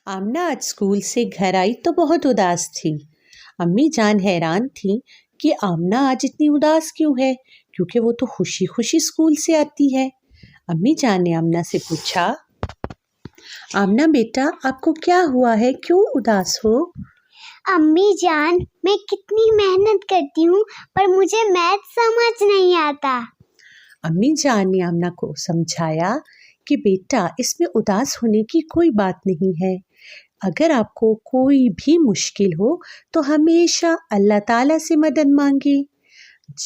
आमना आज स्कूल से घर आई तो बहुत उदास थी। अम्मी जान हैरान थी कि आमना आज इतनी उदास क्यों है, क्योंकि वो तो खुशी खुशी स्कूल से आती है। अम्मी जान ने आमना से पूछा, आमना बेटा आपको क्या हुआ है, क्यों उदास हो? अम्मी जान, मैं कितनी मेहनत करती हूँ पर मुझे मैथ समझ नहीं आता। अम्मी जान ने आमना को समझाया कि बेटा इसमें उदास होने की कोई बात नहीं है। अगर आपको कोई भी मुश्किल हो तो हमेशा अल्लाह ताला से मदद मांगे।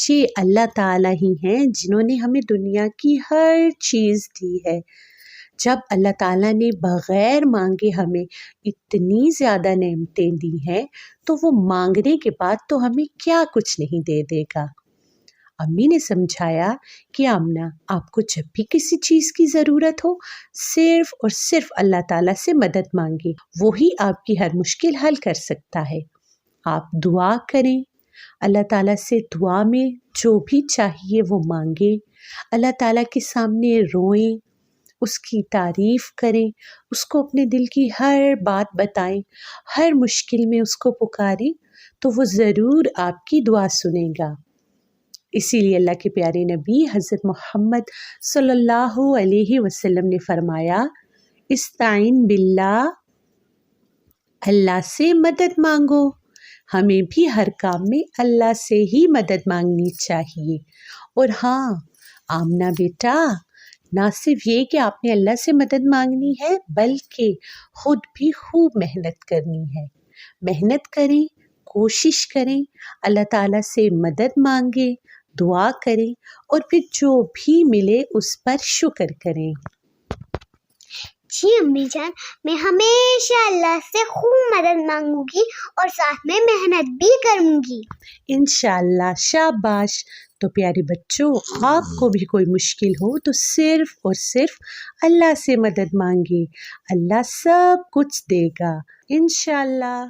ये अल्लाह ताला ही हैं जिन्होंने हमें दुनिया की हर चीज़ दी है। जब अल्लाह ताला ने बग़ैर मांगे हमें इतनी ज़्यादा नेमतें दी हैं तो वो मांगने के बाद तो हमें क्या कुछ नहीं दे देगा। अम्मी ने समझाया कि आमना आपको जब भी किसी चीज़ की ज़रूरत हो सिर्फ़ और सिर्फ़ अल्लाह ताला से मदद मांगे, वो ही आपकी हर मुश्किल हल कर सकता है। आप दुआ करें, अल्लाह ताला से दुआ में जो भी चाहिए वो मांगे, अल्लाह ताला के सामने रोएं, उसकी तारीफ़ करें, उसको अपने दिल की हर बात बताएं, हर मुश्किल में उसको पुकारें तो वो ज़रूर आपकी दुआ सुनेगा। इसीलिए अल्लाह के प्यारे नबी हज़रत मोहम्मद सल्लल्लाहु अलैहि वसल्लम ने फरमाया, इस्ताइन बिल्लाह, अल्लाह से मदद मांगो। हमें भी हर काम में अल्लाह से ही मदद मांगनी चाहिए। और हाँ आमना बेटा, ना सिर्फ ये कि आपने अल्लाह से मदद मांगनी है बल्कि खुद भी खूब मेहनत करनी है। मेहनत करें, कोशिश करें, अल्लाह ताला से मदद मांगे, दुआ करें और फिर जो भी मिले उस पर शुक्र करें। जी अम्मी जान, मैं हमेशा अल्लाह से खूब मदद मांगूंगी और साथ में मेहनत भी करूंगी इंशाअल्लाह। शाबाश। तो प्यारे बच्चों, आपको भी कोई मुश्किल हो तो सिर्फ और सिर्फ अल्लाह से मदद मांगे, अल्लाह सब कुछ देगा इंशाअल्लाह।